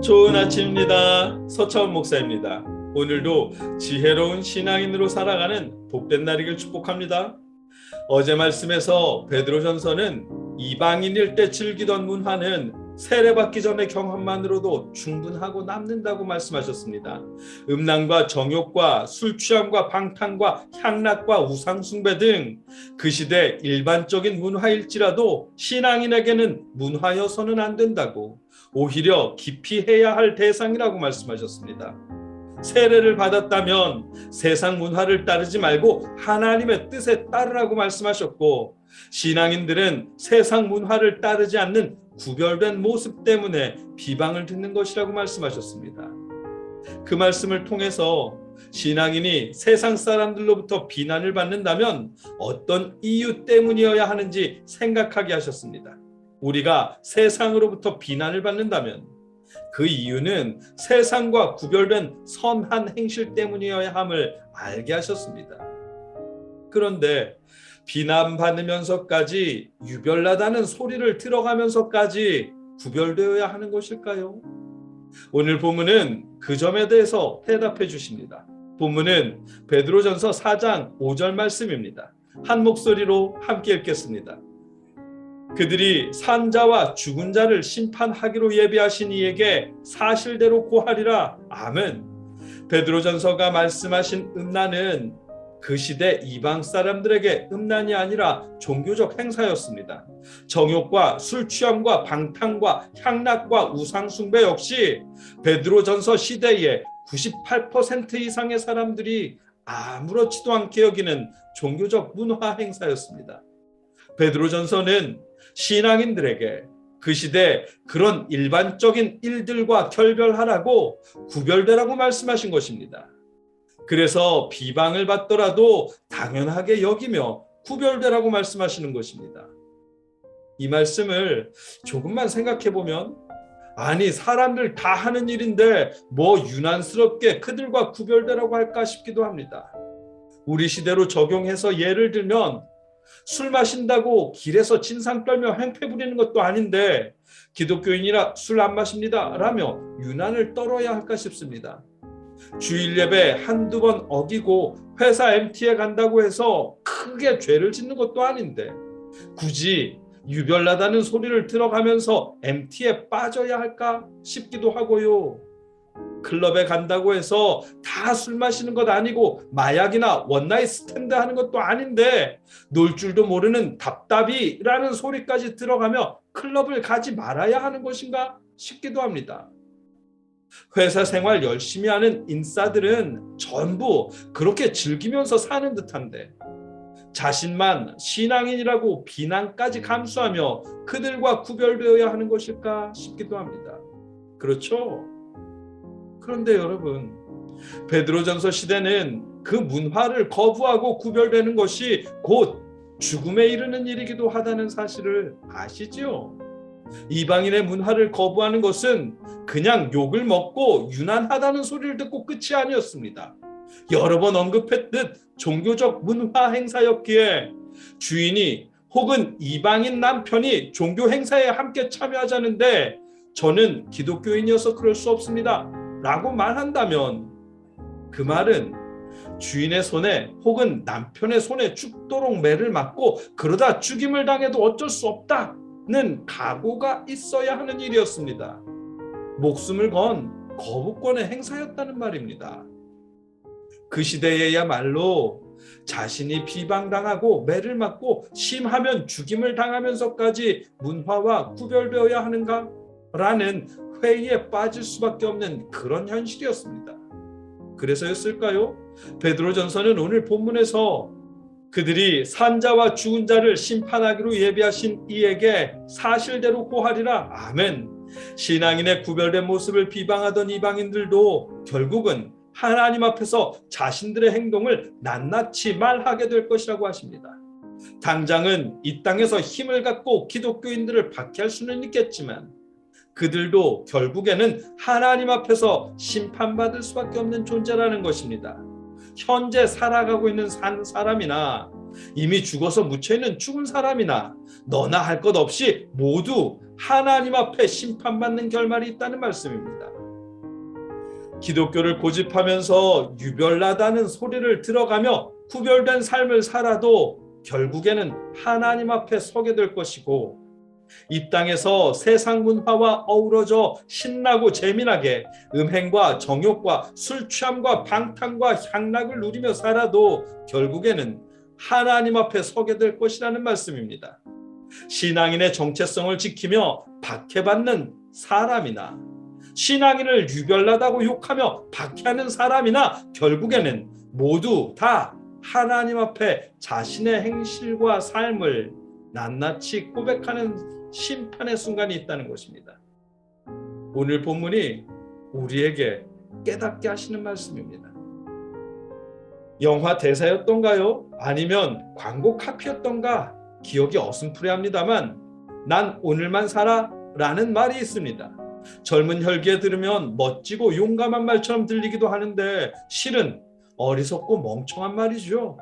좋은 아침입니다. 서차원 목사입니다. 오늘도 지혜로운 신앙인으로 살아가는 복된 날이길 축복합니다. 어제 말씀에서 베드로전서는 이방인일 때 즐기던 문화는 세례받기 전의 경험만으로도 충분하고 남는다고 말씀하셨습니다. 음란과 정욕과 술 취함과 방탕과 향락과 우상숭배 등 그 시대 일반적인 문화일지라도 신앙인에게는 문화여서는 안 된다고, 오히려 깊이 해야 할 대상이라고 말씀하셨습니다. 세례를 받았다면 세상 문화를 따르지 말고 하나님의 뜻에 따르라고 말씀하셨고, 신앙인들은 세상 문화를 따르지 않는 구별된 모습 때문에 비방을 듣는 것이라고 말씀하셨습니다. 그 말씀을 통해서 신앙인이 세상 사람들로부터 비난을 받는다면 어떤 이유 때문이어야 하는지 생각하게 하셨습니다. 우리가 세상으로부터 비난을 받는다면 그 이유는 세상과 구별된 선한 행실 때문이어야 함을 알게 하셨습니다. 그런데 비난받으면서까지, 유별나다는 소리를 들어가면서까지 구별되어야 하는 것일까요? 오늘 본문은 그 점에 대해서 대답해 주십니다. 본문은 베드로전서 4장 5절 말씀입니다. 한 목소리로 함께 읽겠습니다. 그들이 산 자와 죽은 자를 심판하기로 예비하신 이에게 사실대로 고하리라. 아멘. 베드로전서가 말씀하신 음란은 그 시대 이방 사람들에게 음란이 아니라 종교적 행사였습니다. 정욕과 술 취함과 방탕과 향락과 우상숭배 역시 베드로전서 시대의 98% 이상의 사람들이 아무렇지도 않게 여기는 종교적 문화 행사였습니다. 베드로전서는 신앙인들에게 그 시대 그런 일반적인 일들과 결별하라고, 구별되라고 말씀하신 것입니다. 그래서 비방을 받더라도 당연하게 여기며 구별되라고 말씀하시는 것입니다. 이 말씀을 조금만 생각해 보면, 아니 사람들 다 하는 일인데 뭐 유난스럽게 그들과 구별되라고 할까 싶기도 합니다. 우리 시대로 적용해서 예를 들면, 술 마신다고 길에서 진상 떨며 행패 부리는 것도 아닌데 기독교인이라 술 안 마십니다 라며 유난을 떨어야 할까 싶습니다. 주일 예배 한두 번 어기고 회사 MT에 간다고 해서 크게 죄를 짓는 것도 아닌데 굳이 유별나다는 소리를 들어가면서 MT에 빠져야 할까 싶기도 하고요. 클럽에 간다고 해서 다 술 마시는 것 아니고 마약이나 원나잇 스탠드 하는 것도 아닌데 놀 줄도 모르는 답답이라는 소리까지 들어가며 클럽을 가지 말아야 하는 것인가 싶기도 합니다. 회사 생활 열심히 하는 인싸들은 전부 그렇게 즐기면서 사는 듯한데 자신만 신앙인이라고 비난까지 감수하며 그들과 구별되어야 하는 것일까 싶기도 합니다. 그렇죠? 그런데 여러분, 베드로전서 시대는 그 문화를 거부하고 구별되는 것이 곧 죽음에 이르는 일이기도 하다는 사실을 아시지요? 이방인의 문화를 거부하는 것은 그냥 욕을 먹고 유난하다는 소리를 듣고 끝이 아니었습니다. 여러 번 언급했듯 종교적 문화 행사였기에 주인이 혹은 이방인 남편이 종교 행사에 함께 참여하자는데 저는 기독교인이어서 그럴 수 없습니다 라고 말한다면, 그 말은 주인의 손에 혹은 남편의 손에 죽도록 매를 맞고 그러다 죽임을 당해도 어쩔 수 없다는 각오가 있어야 하는 일이었습니다. 목숨을 건 거부권의 행사였다는 말입니다. 그 시대에야말로 자신이 비방당하고 매를 맞고 심하면 죽임을 당하면서까지 문화와 구별되어야 하는가? 라는 회의에 빠질 수밖에 없는 그런 현실이었습니다. 그래서였을까요? 베드로전서는 오늘 본문에서 그들이 산 자와 죽은 자를 심판하기로 예비하신 이에게 사실대로 고하리라. 아멘. 신앙인의 구별된 모습을 비방하던 이방인들도 결국은 하나님 앞에서 자신들의 행동을 낱낱이 말하게 될 것이라고 하십니다. 당장은 이 땅에서 힘을 갖고 기독교인들을 박해할 수는 있겠지만 그들도 결국에는 하나님 앞에서 심판받을 수밖에 없는 존재라는 것입니다. 현재 살아가고 있는 산 사람이나 이미 죽어서 묻혀있는 죽은 사람이나 너나 할 것 없이 모두 하나님 앞에 심판받는 결말이 있다는 말씀입니다. 기독교를 고집하면서 유별나다는 소리를 들어가며 구별된 삶을 살아도 결국에는 하나님 앞에 서게 될 것이고, 이 땅에서 세상 문화와 어우러져 신나고 재미나게 음행과 정욕과 술 취함과 방탕과 향락을 누리며 살아도 결국에는 하나님 앞에 서게 될 것이라는 말씀입니다. 신앙인의 정체성을 지키며 박해받는 사람이나 신앙인을 유별나다고 욕하며 박해하는 사람이나 결국에는 모두 다 하나님 앞에 자신의 행실과 삶을 낱낱이 고백하는 심판의 순간이 있다는 것입니다. 오늘 본문이 우리에게 깨닫게 하시는 말씀입니다. 영화 대사였던가요? 아니면 광고 카피였던가? 기억이 어슴푸레합니다만 난 오늘만 살아 라는 말이 있습니다. 젊은 혈기에 들으면 멋지고 용감한 말처럼 들리기도 하는데 실은 어리석고 멍청한 말이죠.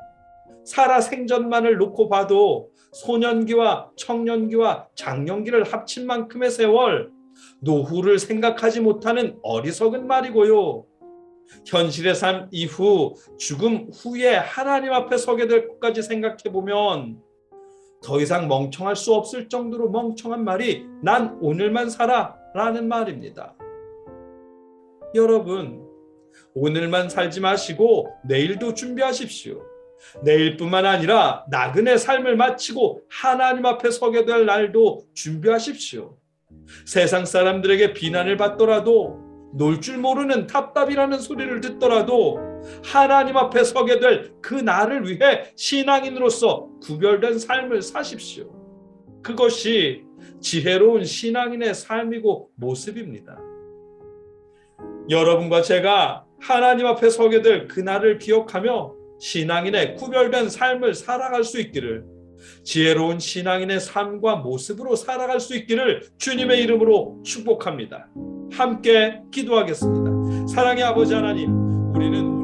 살아 생전만을 놓고 봐도 소년기와 청년기와 장년기를 합친 만큼의 세월, 노후를 생각하지 못하는 어리석은 말이고요. 현실의 삶 이후 죽음 후에 하나님 앞에 서게 될 것까지 생각해보면 더 이상 멍청할 수 없을 정도로 멍청한 말이 난 오늘만 살아 라는 말입니다. 여러분, 오늘만 살지 마시고 내일도 준비하십시오. 내일뿐만 아니라 나그네 삶을 마치고 하나님 앞에 서게 될 날도 준비하십시오. 세상 사람들에게 비난을 받더라도, 놀 줄 모르는 답답이라는 소리를 듣더라도 하나님 앞에 서게 될 그 날을 위해 신앙인으로서 구별된 삶을 사십시오. 그것이 지혜로운 신앙인의 삶이고 모습입니다. 여러분과 제가 하나님 앞에 서게 될 그 날을 기억하며 신앙인의 구별된 삶을 살아갈 수 있기를, 지혜로운 신앙인의 삶과 모습으로 살아갈 수 있기를 주님의 이름으로 축복합니다. 함께 기도하겠습니다. 사랑의 아버지 하나님, 우리는